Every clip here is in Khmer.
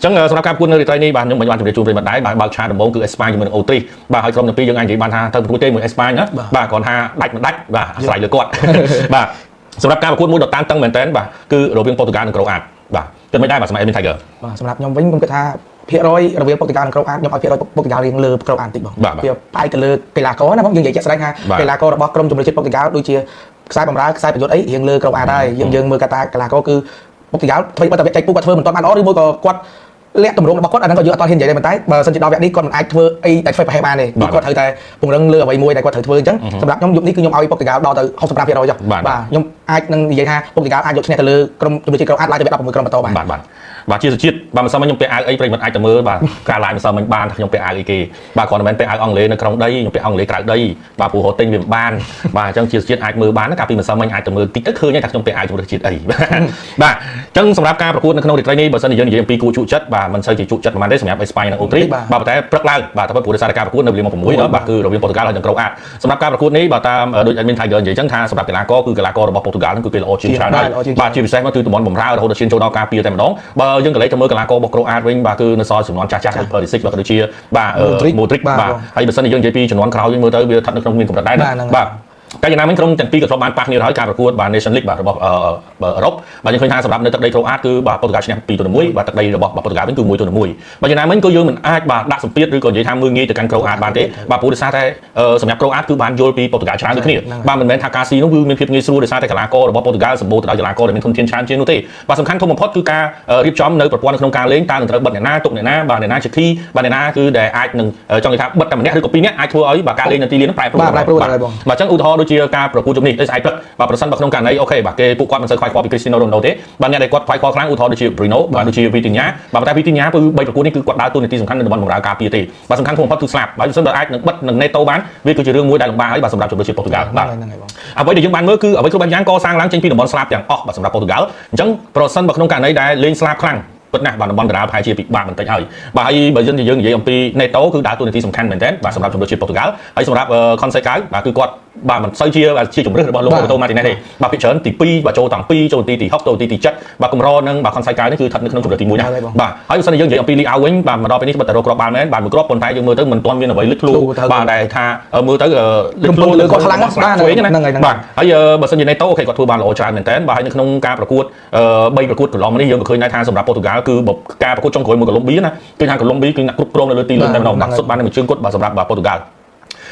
ចឹងសម្រាប់ការប្រកួតនៅរាត្រីនេះបាទខ្ញុំមិនបានជម្រាបជូនប្រិយមិត្តដែរបាទបើកឆាដំបូងគឺអេស្ប៉ាញជាមួយនឹងអូទ្រីសបាទហើយក្រុមទាំងពីរយើងអាចនិយាយបានថាទៅប្រកួតទេមួយអេស្ប៉ាញណាបាទគ្រាន់ថាដាច់មិនដាច់បាទអាស្រ័យលើគាត់បាទសម្រាប់ការប្រកួតមួយដ៏តានតឹងមែនទែនបាទគឺរវាងប៉ូទុយហ្គាល់និងក្រូអាតបាទគិតមិនដែរបាទសម្រាប់ Admin Tiger បាទសម្រាប់ខ្ញុំវិញខ្ញុំគិតថាភាគរយរវាងប៉ូទុយហ្គាល់និងក្រូអាតខ្ញុំឲ្យភាគរយប៉ូទុយហ្គាល់រៀងលើក្រូអាតបន្តិចបងវាផ្អែកទៅលើកីឡាករណាបងយើងនិយាយជាក់ស្ដែងថាកីឡាកររបស់ក្រុមជម្រើសជាតិប៉ូទុយហ្គាល់ដូចជាខ្សែបម្រើខ្សែប្រយុទ្ធអីរៀងលើក្រូអាតហើយយើងមើលកតាកីឡាករគឺប៉ូទុយហ្គាល់ធ្វើបើតែវគ្គចែកពូគាត់ធ្វើមិនទាន់បានល្អឬមួយក៏គាត់លាក់ទម្រង់របស់គាត់អាហ្នឹងក៏យើងអត់ហ៊ាននិយាយដែរប៉ុន្តែបើសិនជាដល់វគ្គនេះគាត់មិនអាចធ្វើអីតែធ្វើប្រហែលបានទេគាត់ត្រូវតែពង្រឹងលើអ្វីមួយដែលគាត់ត្រូវធ្វើអញ្ចឹងសម្រាប់ខ្ញុំយប់នេះគឺខ្ញុំឲ្យប៉ូទុយហ្គាល់ដល់ទៅ65%ចុះបាទខ្ញុំអាចនឹងនិយាយថាប៉ូទុយហ្គាល់អាចយកឈ្នះទៅលើក្រុមជម្រើសជាតិក្រូអាតឡើងទៅវគ្គ16ក្រុមបន្តបានបាទជាសុជាតិបាទមិនសមខ្ញុំពាក់អាវអីប្រិយមិត្តអាចទៅមើលបាទការ live មិនសមមិនបានខ្ញុំពាក់អាវអីគេបាទគ្រាន់តែមិនពាក់អាវអង់គ្លេសនៅក្នុងដីខ្ញុំពាក់អង់គ្លេសក្រៅដីបាទព្រោះរត់ទិញវាមិនបានបាទអញ្ចឹងជាសុជាតិអាចមើលបានកាលពីមិនសមមិញអាចទៅមើលតិចទៅឃើញថាខ្ញុំពាក់អាវជម្រើសជាតិអីបាទអញ្ចឹងសម្រាប់ការប្រកួតនៅក្នុងរាត្រីនេះបើសិនជាយើងនិយាយអំពីគូជក់ចិត្តបាទមិនសូវជាជក់ចិត្តប៉ុន្មានទេសម្រាប់អេស្ប៉ាញនិងអូទ្រីសបាទតែព្រឹកឡើងបាទតែព្រោះដោយសារការប្រកួតនៅវេលាម៉ោង6បាទគឺរវាងប៉ូទុយហ្គាល់ហើយនិងក្រូអាតសម្រាប់ការប្រកួតនេះបាទតាមដូច Admin Tiger និយាយអញ្ចឹងថាសម្រាប់កីឡាករគឺកីឡាកររបស់ប៉ូទុយហ្គាល់នឹងគឺគេល្អជាងច្រើនហើយបាទជាពិសេសមកគឺតំបន់បំរើរហូតដល់ឈានចូលដល់ការពារតែម្ដងបើយើងក៏លេចទៅមើលកីឡាកររបស់ក្រូអាតវិញបាទគឺនៅសល់ចំនួនចាស់ៗដូច Perisic បាទក៏ដូចជាបាទ Modric បាទហើយបើសិនជាយើងនិយាយពីចំនួនក្រោយវិញមើលទៅវាស្ថិតនៅក្នុងមានកម្រិតដែរបាទតែយ៉ាងណាមិញក្រុមទាំងពីរក៏ធ្លាប់បានប៉ះគ្នាហើយការប្រកួតបាទ Nation League បាទរបស់អឺរ៉ុបបាទយើងឃើញថាសម្រាប់នៅទឹកដីក្រូអាតគឺបាទប៉ូទុយហ្គាល់ឈ្នះ 2-1 បាទទឹកដីរបស់ប៉ូទុយហ្គាល់វិញគឺ1-1បាទយ៉ាងណាមិញក៏យើងមិនអាចបាទដាក់សម្ពាធឬក៏និយាយថាមើលងាយទៅកាន់ក្រូអាតបានទេបាទព្រោះដោយសារតែសម្រាប់ក្រូអាតគឺបានយល់ពីប៉ូទុយហ្គាល់ច្រើនដូចគ្នាបាទមិនមែនថាការស៊ីនោះគឺមានភាពងាយស្រួលដោយសារតែកីឡាកររបស់ប៉ូទុយហ្គាល់សម្បូរទៅដោយកីឡាករដែលមានធនធានច្រើនជាងនោះទេបាទសំខាន់ធំបំផុតគឺការរៀបចំនៅប្រព័ន្ធនៅក្នុងការលេងតើនឹងត្រូវបិទអ្នកណាទុកអ្នកណាបាទអ្នកណាជាគីបាទអ្នកណាគឺដែលអាចនឹងចង់និយាយថាបិទតែម្នាក់ឬក៏ពីរនាក់អាចធ្វើឲ្យបាទការលេងនៅទីលាននោះប្រែប្រួលបាទអញ្ចឹងឧទាហរណ៍ដូចជាការប្រកួតជុំនេះស្អែកព្រឹកបាទប្រសិនបើក្នុងករណីអូខេបាទគេពួកគាត់មិនសូវខ្វាយខ្វល់ពី Cristiano Ronaldo ទេបាទអ្នកដែលគាត់ខ្វាយខ្វល់ខ្លាំងឧទាហរណ៍ដូចជា Bruno បាទដូចជា Vitinha បាទតែ Vitinha គឺ3ប្រកួតនេះគឺគាត់ដើរតួនាទីសំខាន់នៅតំបន់បម្រើការពារទេបាទសំខាន់បំផុតគឺស្លាប់បាទបើសិនបើអាចនឹងបិទនឹង Neto បានវាគឺជារឿងមួយដែលលំបាកហើយបាទសម្រាប់ជម្រើសជាតិប៉ូទុយហ្គាល់បាទអ្វីដែលយើងបានមើលគឺអ្វីគ្រប់បែបយ៉ាងកសាងឡើងចេញពីតំបន់ស្លាប់ទាំងអស់បាទសម្រាប់ប៉ូទុយហ្គាល់អញ្ចឹងប្រសិនបើក្នុងករណីដែលលេងស្លាប់ខ្លាំងពិតណាស់បាទតំបន់កណ្ដាលប្រហែលជាពិបាកបន្តិចហើយបាទហើយបើយើងនិយាយអំពី Neto គឺដើរតួនាទីសំខាន់មែនទែនបាទសម្រាប់ជម្រើសជាតិប៉ូទុយហ្គាល់ហើយសម្រាប់ Conceição បាទគឺគាត់បាទមិនសូវជាជំរឿសរបស់លោក Roberto Martinez ទេបាទពីច្រើនទី2បាទចូលតាំង2ចូលទី6ចូលទី7បាទកម្រនឹងបាទ Conceição នេះគឺស្ថិតនៅក្នុងជម្រើសទី1ណាបាទហើយបើសិនជាយើងនិយាយអំពី League Out វិញបាទមកដល់ពេលនេះបាត់តែរកគ្រាប់បាល់មែនបាទមួយគ្រាប់ប៉ុន្តែយើងមើលទៅមិនទាន់មានអ្វីលេចធ្លោបាទដែលថាមើលទៅលេចធ្លោលើគាត់ខ្លាំងណាស់បាទហ្នឹងហើយបាទហើយបើសិនជា Neto អូខេគាត់ធ្វើបានល្អច្រើនមែនទែនបាទហើយនៅក្នុងការប្រកួត3ប្រកួតកន្លងមកនេះយើងក៏ឃើញដែរថាសម្រាប់ប៉ូទុយហ្គាល់គឺការប្រកួតចុងក្រោយមួយកូឡុំប៊ីណាគឺថាកូឡុំប៊ីគឺអ្នកគ្រប់គ្រងនៅលើទីលានតែម្ដងបាទសុទ្ធបាននឹងជើងគាត់បាទសម្រាប់ប៉ូទុយហ្គាល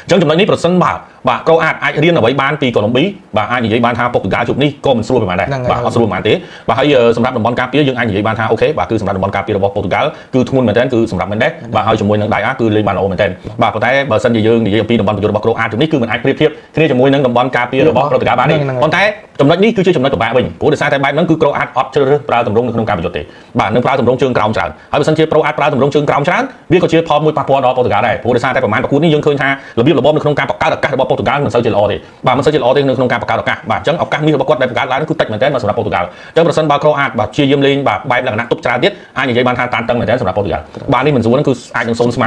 ់អញ្ចឹងចំណុចនេះប្រសិនបាទក្រូអាតអាចរៀនអ្វីបានពីកូឡុំប៊ីបាទអាចនិយាយបានថាប៉ូទុយហ្គាល់ជប់នេះក៏មិនស្រួលប្រហែលដែរបាទអត់ស្រួលប្រហែលទេបាទហើយសម្រាប់តំបន់ការពារយើងអាចនិយាយបានថាអូខេបាទគឺសម្រាប់តំបន់ការពាររបស់ប៉ូទុយហ្គាល់គឺធ្ងន់មែនទែនគឺសម្រាប់មែនដែរបាទហើយជាមួយនឹងដៃអាគឺលេងបានល្អមែនទែនបាទប៉ុន្តែបើសិនជាយើងនិយាយអំពីតំបន់ប្រយុទ្ធរបស់ក្រូអាតជប់នេះគឺមិនអាចប្រៀបធៀបគ្នាជាមួយនឹងតំបន់ការពាររបស់ប៉ូទុយហ្គាល់បានទេប៉ុន្តែចំណុចនេះគឺជាចំណុចពិបាកវិញព្រោះដោយសារតែបែបហ្នឹងគឺក្រូអាតអត់ជ្រើសរើសប្រើទម្រង់នៅក្នុងការប្រយុទ្ធទេបាទនឹងប្រើទម្រង់ជើងក្រោមច្រើនហើយបើសិនជាក្រូអាតប្រើទម្រង់ជើងក្រោមច្រើនវាក៏ជាផលមួយប៉ះពាល់ដល់ប៉ូទុយហ្គាល់ដែរព្រោះដោយសារតែប្រមាណប្រកួតនេះយើងឃើញថារបៀបរបបនៅក្នុងការបង្កើតឱកាសរបស់ប៉ូទុយហ្គាល់មិនសូវជាល្អទេបាទមិនសូវជាល្អទេនៅក្នុងការបង្កើតឱកាសបាទអញ្ចឹងឱកាសមាសរបស់គាត់ដែលបង្កើតឡើងគឺតិចមែនទែនសម្រាប់ប៉ូទុយហ្គាល់អញ្ចឹងប្រសិនបើក្រូអាតបាទជាយាមលេងបាទបែបលក្ខណៈទុកច្រើនទៀតអាចនិយាយបានថាតានតឹងមែនទែនសម្រាប់ប៉ូទុយហ្គាល់បាទនេះមិនស្រួលហ្នឹងគឺអាចនឹងសូនស្មើ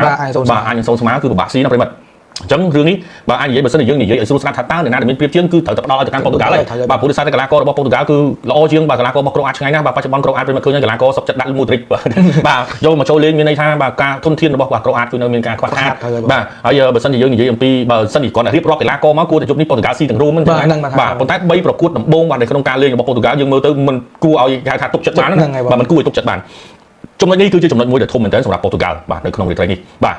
បាទអាចនឹងសូនស្មើគឺពិបាកស៊ីណាប្រិមិត្តអញ្ចឹងរឿងនេះបាទអាចនិយាយបើសិនជាយើងនិយាយឲ្យស្រួលស្ដាប់ថាតើអ្នកណាដែលមានប្រៀបជាងគឺត្រូវទៅផ្ដល់ឲ្យទៅកាន់ប៉ូទុយហ្គាល់ហើយបាទព្រោះដោយសារតែកីឡាកររបស់ប៉ូទុយហ្គាល់គឺល្អជាងបាទកីឡាកររបស់ក្រូអាតឆ្ងាយណាស់បាទបច្ចុប្បន្នក្រូអាតប្រិមិត្តឃើញកីឡាករសុខចិត្តដាក់ Modric បាទយកមកចូលលេងមានន័យថាបាទការធនធានរបស់ក្រូអាតគឺនៅមានការខ្វះខាតបាទហើយបើសិនជាយើងនិយាយអំពីបើសិនជាគាត់រៀបរាប់កីឡាករមកគួរតែជប់នេះប៉ូទុយហ្គាល់ស៊ីទាំងរួមហ្នឹងបាទប៉ុន្តែ3ប្រកួតដំបូងបាទនៅក្នុងការលេងរបស់ប៉ូទុយហ្គាល់យើងមើលទៅមិនគួរឲ្យហៅថាទុកចិត្តបានបាទមិនគួរឲ្យទុកចិត្តបានចំណុចនេះគឺជាចំណុចមួយដែលធំមែនទែនសម្រាប់ប៉ូទុយហ្គាល់បាទនៅក្នុងរាត្រីនេះបាទ